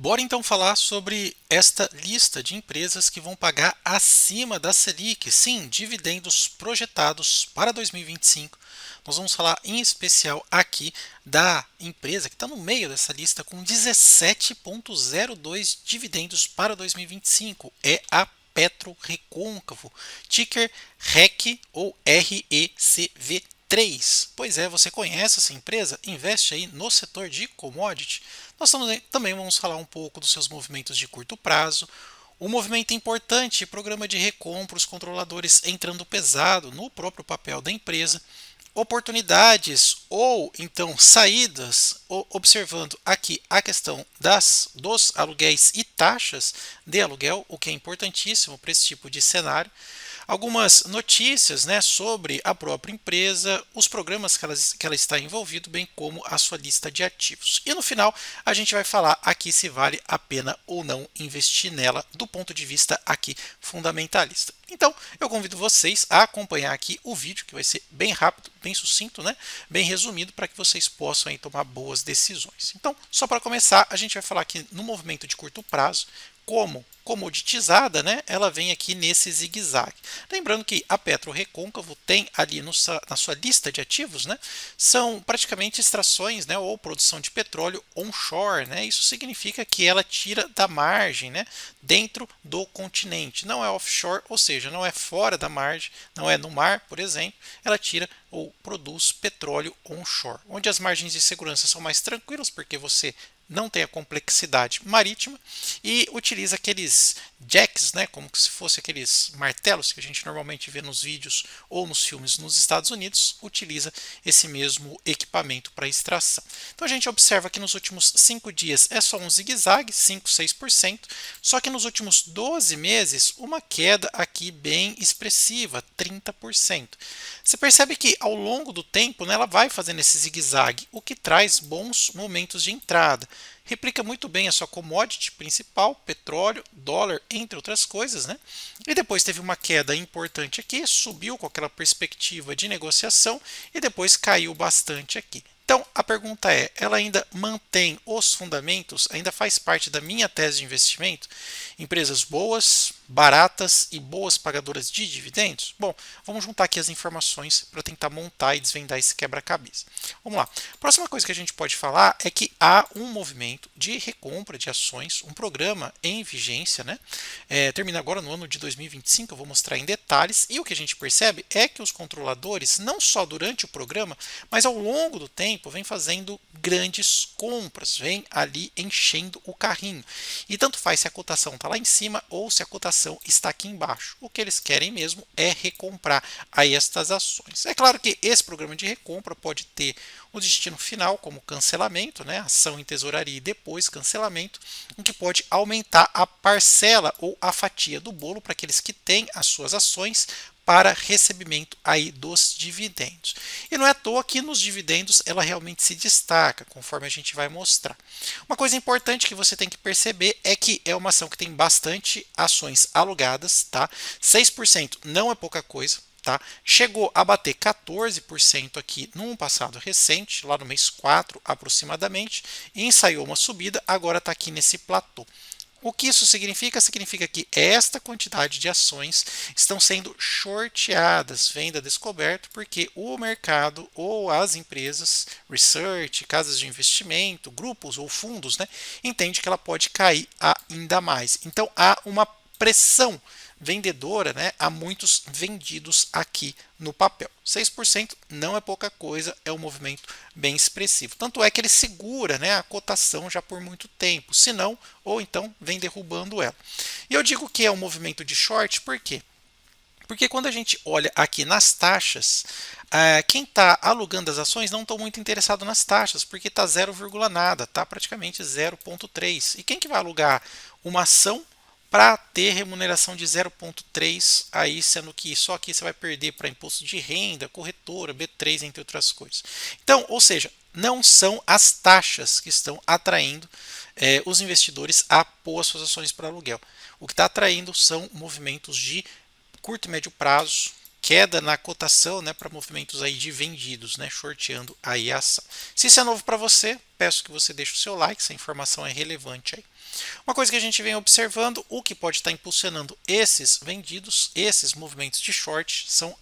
Bora então falar sobre esta lista de empresas que vão pagar acima da Selic, sim, dividendos projetados para 2025. Nós vamos falar em especial aqui da empresa que está no meio dessa lista com 17,02 dividendos para 2025. É a Petro Recôncavo, ticker REC ou RECV3. Pois é, você conhece essa empresa? Investe aí no setor de commodity. Também vamos falar um pouco dos seus movimentos de curto prazo. Um movimento importante, programa de recompra, os controladores entrando pesado no próprio papel da empresa. Oportunidades ou então saídas, observando aqui a questão dos aluguéis e taxas de aluguel, o que é importantíssimo para esse tipo de cenário. Algumas notícias, né, sobre a própria empresa, os programas que ela está envolvido, bem como a sua lista de ativos. E no final a gente vai falar aqui se vale a pena ou não investir nela do ponto de vista aqui fundamentalista. Então eu convido vocês a acompanhar aqui o vídeo, que vai ser bem rápido, bem sucinto, né, bem resumido, para que vocês possam aí tomar boas decisões. Então, só para começar, a gente vai falar aqui no movimento de curto prazo, como comoditizada, né, ela vem aqui nesse zigue-zague. Lembrando que a Petro Recôncavo tem ali na sua lista de ativos, né, são praticamente extrações, né, ou produção de petróleo onshore. Né, isso significa que ela tira da margem, né, dentro do continente. Não é offshore, ou seja, não é fora da margem, não é no mar, por exemplo, ela tira ou produz petróleo onshore, onde as margens de segurança são mais tranquilas, porque você não tem a complexidade marítima e utiliza aqueles jacks, né, como se fosse aqueles martelos que a gente normalmente vê nos vídeos ou nos filmes nos Estados Unidos, utiliza esse mesmo equipamento para extração. Então a gente observa que nos últimos 5 dias é só um zigue-zague, 5, 6%, só que nos últimos 12 meses uma queda aqui bem expressiva, 30%. Você percebe que ao longo do tempo, né, ela vai fazendo esse zigue-zague, o que traz bons momentos de entrada. Replica muito bem a sua commodity principal, petróleo, dólar, entre outras coisas, né? E depois teve uma queda importante aqui, subiu com aquela perspectiva de negociação e depois caiu bastante aqui. Então, a pergunta é, ela ainda mantém os fundamentos? Ainda faz parte da minha tese de investimento? Empresas boas, baratas e boas pagadoras de dividendos? Bom, vamos juntar aqui as informações para tentar montar e desvendar esse quebra-cabeça. Vamos lá. Próxima coisa que a gente pode falar é que há um movimento de recompra de ações, um programa em vigência, né? Termina agora no ano de 2025, eu vou mostrar em detalhes, e o que a gente percebe é que os controladores, não só durante o programa, mas ao longo do tempo, vem fazendo grandes compras, vem ali enchendo o carrinho. E tanto faz se a cotação está lá em cima ou se a cotação está aqui embaixo. O que eles querem mesmo é recomprar aí estas ações. É claro que esse programa de recompra pode ter o destino final como cancelamento, né, ação em tesouraria e depois cancelamento, o que pode aumentar a parcela ou a fatia do bolo para aqueles que têm as suas ações para recebimento aí dos dividendos. E não é à toa que nos dividendos ela realmente se destaca, conforme a gente vai mostrar. Uma coisa importante que você tem que perceber é que é uma ação que tem bastante ações alugadas, tá? 6% não é pouca coisa. Tá? Chegou a bater 14% aqui num passado recente, lá no mês 4 aproximadamente, e ensaiou uma subida, agora está aqui nesse platô. O que isso significa? Significa que esta quantidade de ações estão sendo shorteadas, venda descoberto, porque o mercado ou as empresas, research, casas de investimento, grupos ou fundos, né, entende que ela pode cair ainda mais. Então há uma pressão vendedora, né, há muitos vendidos aqui no papel. 6% não é pouca coisa, é um movimento bem expressivo. Tanto é que ele segura, né, a cotação já por muito tempo, se não, ou então vem derrubando ela. E eu digo que é um movimento de short, por quê? Porque quando a gente olha aqui nas taxas, quem está alugando as ações não está muito interessado nas taxas, porque está 0, nada, está praticamente 0,3. E quem que vai alugar uma ação para ter remuneração de 0,3, aí sendo que só aqui você vai perder para imposto de renda, corretora, B3, entre outras coisas. Então, ou seja, não são as taxas que estão atraindo os investidores a pôr as suas ações para aluguel. O que está atraindo são movimentos de curto e médio prazo, queda na cotação, né, para movimentos aí de vendidos, né, shorteando aí a ação. Se isso é novo para você, peço que você deixe o seu like, essa informação é relevante aí. Uma coisa que a gente vem observando, o que pode estar impulsionando esses vendidos, esses movimentos de short, são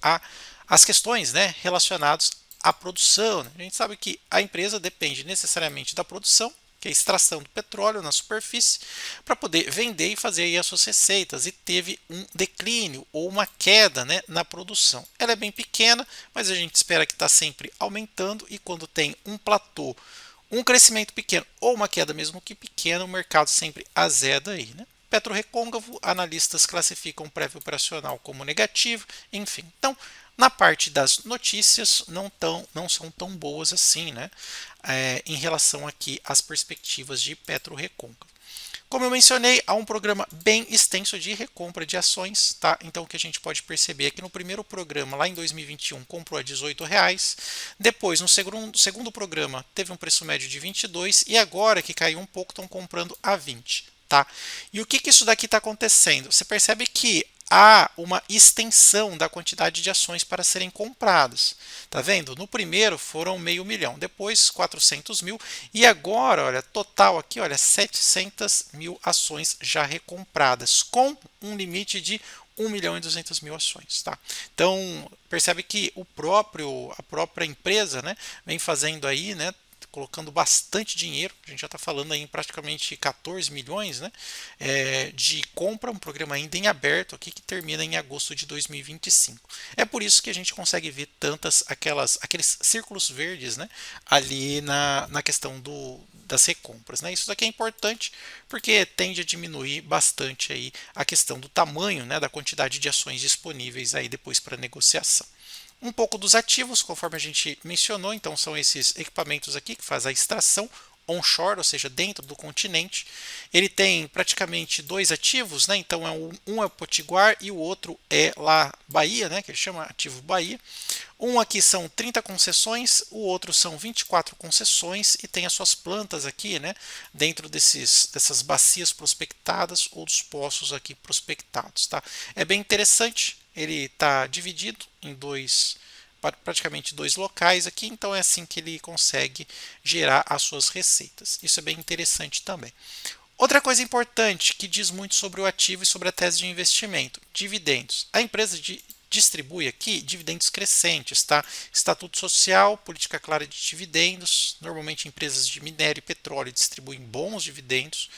as questões, né, relacionadas à produção. Né? A gente sabe que a empresa depende necessariamente da produção, que é a extração do petróleo na superfície, para poder vender e fazer aí as suas receitas, e teve um declínio ou uma queda, né, na produção. Ela é bem pequena, mas a gente espera que está sempre aumentando, e quando tem um platô, um crescimento pequeno ou uma queda mesmo que pequena, o mercado sempre azeda aí, né? PetroRecôncavo, analistas classificam o prévio operacional como negativo, enfim. Então, na parte das notícias, não são tão boas assim, né? Em relação aqui às perspectivas de PetroRecôncavo. Como eu mencionei, há um programa bem extenso de recompra de ações, tá? Então o que a gente pode perceber é que no primeiro programa, lá em 2021, comprou a R$18, depois no segundo programa teve um preço médio de 22 e agora que caiu um pouco estão comprando a 20, tá? E o que isso daqui está acontecendo? Você percebe que há uma extensão da quantidade de ações para serem compradas. Tá vendo? No primeiro foram 500.000, depois 400 mil e agora, olha, total aqui, olha, 700 mil ações já recompradas, com um limite de 1.200.000 ações, tá? Então, percebe que a própria empresa, né, vem fazendo aí, né, colocando bastante dinheiro, a gente já está falando aí em praticamente 14 milhões, né, de compra, um programa ainda em aberto aqui que termina em agosto de 2025. É por isso que a gente consegue ver aqueles círculos verdes, né, ali na questão das recompras, né? Isso daqui é importante porque tende a diminuir bastante aí a questão do tamanho, né, da quantidade de ações disponíveis aí depois para negociação. Um pouco dos ativos, conforme a gente mencionou, então são esses equipamentos aqui que faz a extração onshore, ou seja, dentro do continente. Ele tem praticamente dois ativos, né? Então um é o Potiguar e o outro é lá Bahia, né? Que ele chama ativo Bahia. Um aqui são 30 concessões, o outro são 24 concessões e tem as suas plantas aqui, né? Dentro dessas bacias prospectadas ou dos poços aqui prospectados, tá? É bem interessante. Ele está dividido em praticamente dois locais aqui, então é assim que ele consegue gerar as suas receitas. Isso é bem interessante também. Outra coisa importante que diz muito sobre o ativo e sobre a tese de investimento: dividendos. A empresa distribui aqui dividendos crescentes, tá? Estatuto social, política clara de dividendos. Normalmente empresas de minério e petróleo distribuem bons dividendos.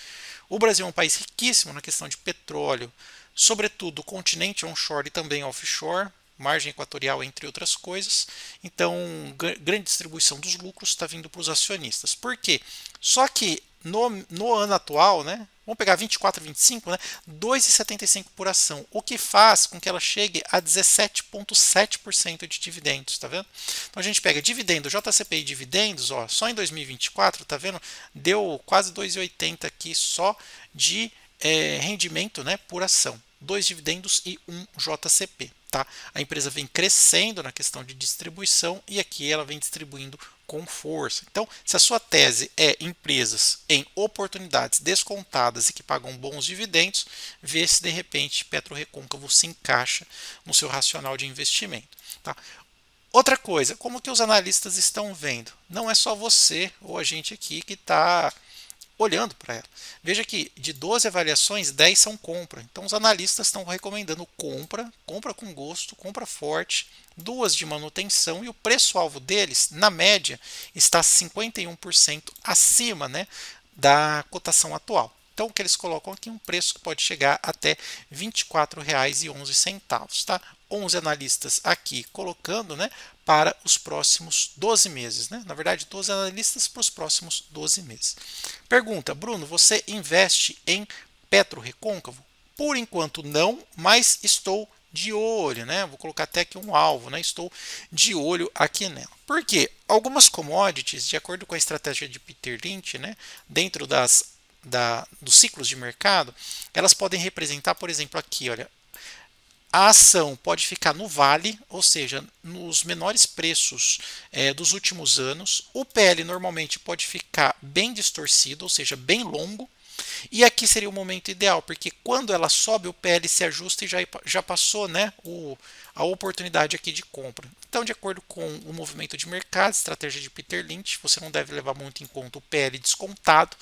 O Brasil é um país riquíssimo na questão de petróleo, sobretudo o continente onshore e também offshore, margem equatorial, entre outras coisas. Então, grande distribuição dos lucros está vindo para os acionistas. Por quê? Só que no ano atual, né, vamos pegar 24 e 25, né, 2,75 por ação, o que faz com que ela chegue a 17,7% de dividendos, tá vendo? Então a gente pega dividendo, JCP e dividendos, ó, só em 2024, tá vendo? Deu quase 2,80 aqui só de rendimento, né, por ação. 2 dividendos e 1 JCP. Tá? A empresa vem crescendo na questão de distribuição e aqui ela vem distribuindo com força. Então, se a sua tese é empresas em oportunidades descontadas e que pagam bons dividendos, vê se de repente PetroRecôncavo se encaixa no seu racional de investimento. Tá? Outra coisa, como que os analistas estão vendo? Não é só você ou a gente aqui que está olhando para ela. Veja que de 12 avaliações, 10 são compra. Então os analistas estão recomendando compra com gosto, compra forte, duas de manutenção, e o preço-alvo deles, na média, está 51% acima, né, da cotação atual. Então, o que eles colocam aqui é um preço que pode chegar até R$ 24,11, tá? 11 analistas aqui colocando, né, para os próximos 12 meses, né? Na verdade, 12 analistas para os próximos 12 meses. Pergunta: Bruno, você investe em PetroRecôncavo? Por enquanto não, mas estou de olho, né? Vou colocar até aqui um alvo, né? Estou de olho aqui nela. Por quê? Algumas commodities, de acordo com a estratégia de Peter Lynch, né, dentro dos ciclos de mercado, elas podem representar, por exemplo, aqui, olha, a ação pode ficar no vale, ou seja, nos menores preços dos últimos anos. O PL normalmente pode ficar bem distorcido, ou seja, bem longo. E aqui seria o momento ideal, porque quando ela sobe, o PL se ajusta e já passou, né, a oportunidade aqui de compra. Então, de acordo com o movimento de mercado, estratégia de Peter Lynch, você não deve levar muito em conta o PL descontado,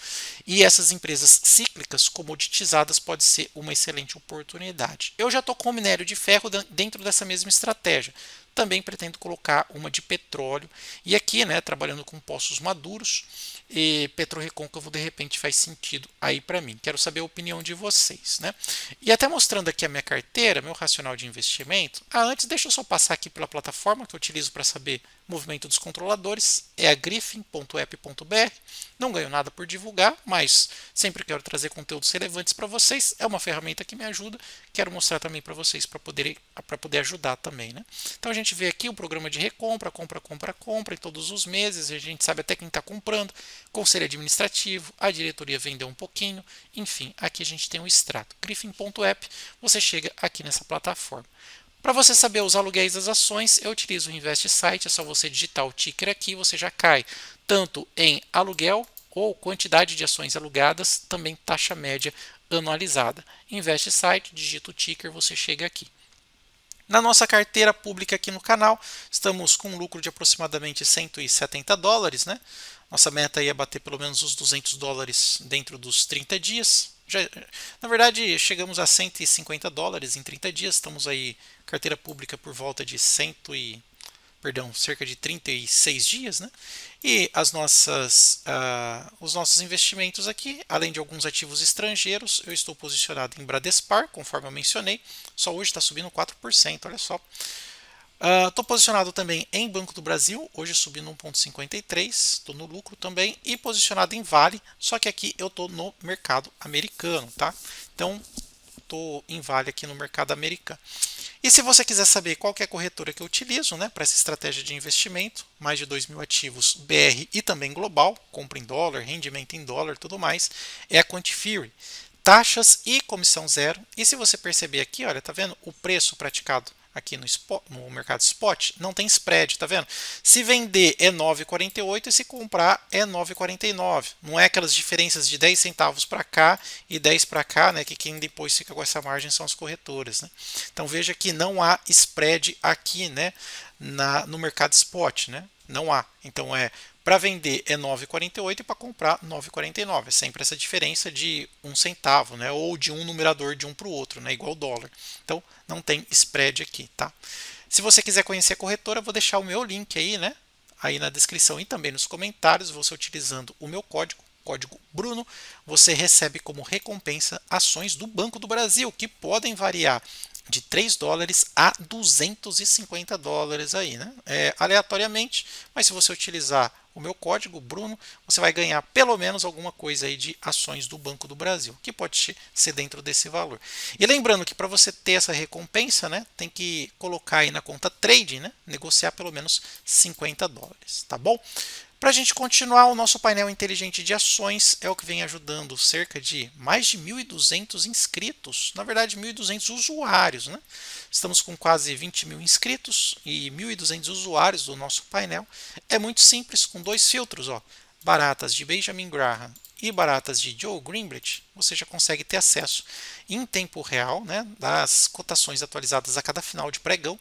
e essas empresas cíclicas comoditizadas pode ser uma excelente oportunidade. Eu já estou com o minério de ferro dentro dessa mesma estratégia. Também pretendo colocar uma de petróleo. E aqui, né, trabalhando com poços maduros, e petrorrecôncavo de repente faz sentido aí para mim. Quero saber a opinião de vocês, né? E até mostrando aqui a minha carteira, meu racional de investimento. Antes deixa eu só passar aqui pela plataforma que eu utilizo para saber movimento dos controladores. É a griffin.app.br. Não ganho nada por divulgar, mas sempre quero trazer conteúdos relevantes para vocês. É uma ferramenta que me ajuda. Quero mostrar também para vocês para poder ajudar também, né? Então a gente vê aqui o programa de recompra, compra em todos os meses. A gente sabe até quem está comprando. Conselho administrativo, a diretoria vendeu um pouquinho, enfim, aqui a gente tem um extrato. Griffin.app, você chega aqui nessa plataforma. Para você saber os aluguéis das ações, eu utilizo o Invest Site, é só você digitar o ticker aqui, você já cai tanto em aluguel ou quantidade de ações alugadas, também taxa média anualizada. Invest Site, digita o ticker, você chega aqui. Na nossa carteira pública aqui no canal, estamos com um lucro de aproximadamente $170, né? Nossa meta aí é bater pelo menos os $200 dentro dos 30 dias. Na verdade, chegamos a $150 em 30 dias. Estamos aí, carteira pública por volta de cerca de 36 dias, né? E os nossos investimentos aqui, além de alguns ativos estrangeiros, eu estou posicionado em Bradespar, conforme eu mencionei, só hoje está subindo 4%, olha só. Estou posicionado também em Banco do Brasil, hoje subindo 1,53, estou no lucro também, e posicionado em Vale, só que aqui eu estou no mercado americano, tá? Então, estou em Vale aqui no mercado americano. E se você quiser saber qual que é a corretora que eu utilizo, né, para essa estratégia de investimento, mais de 2.000 ativos BR e também global, compra em dólar, rendimento em dólar, tudo mais, é a Quantifury. Taxas e comissão zero. E se você perceber aqui, olha, tá vendo o preço praticado aqui no mercado spot? Não tem spread, tá vendo? Se vender é 9,48 e se comprar é 9,49. Não é aquelas diferenças de 10 centavos para cá e 10 para cá, né? Que quem depois fica com essa margem são as corretoras, né? Então veja que não há spread aqui, né? No mercado spot, né? Não há. Então para vender é 9,48 e para comprar 9,49. É sempre essa diferença de um centavo, né? Ou de um numerador de um para o outro, né? Igual dólar. Então não tem spread aqui, tá? Se você quiser conhecer a corretora, eu vou deixar o meu link aí, né? Aí na descrição e também nos comentários. Você utilizando o meu código Bruno, você recebe como recompensa ações do Banco do Brasil, que podem variar de $3 a $250 aí, né? Aleatoriamente, mas se você utilizar o meu código Bruno, você vai ganhar pelo menos alguma coisa aí de ações do Banco do Brasil, que pode ser dentro desse valor. E lembrando que para você ter essa recompensa, né, tem que colocar aí na conta trading, né, negociar pelo menos $50, tá bom? Para a gente continuar, o nosso painel inteligente de ações é o que vem ajudando cerca de mais de 1.200 inscritos, na verdade 1.200 usuários, né? Estamos com quase 20.000 inscritos e 1.200 usuários do nosso painel. É muito simples, com dois filtros, ó, baratas de Benjamin Graham e baratas de Joe Greenblatt, você já consegue ter acesso em tempo real, né, das cotações atualizadas a cada final de pregão,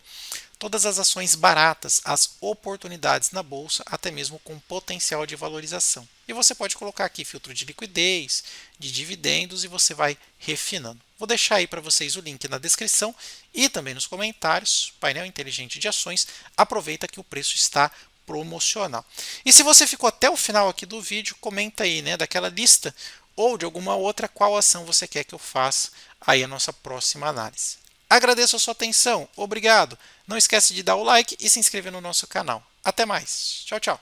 todas as ações baratas, as oportunidades na bolsa, até mesmo com potencial de valorização. E você pode colocar aqui filtro de liquidez, de dividendos e você vai refinando. Vou deixar aí para vocês o link na descrição e também nos comentários, painel inteligente de ações. Aproveita que o preço está promocional. E se você ficou até o final aqui do vídeo, comenta aí, né, daquela lista ou de alguma outra qual ação você quer que eu faça aí a nossa próxima análise. Agradeço a sua atenção, obrigado. Não esquece de dar o like e se inscrever no nosso canal. Até mais. Tchau, tchau.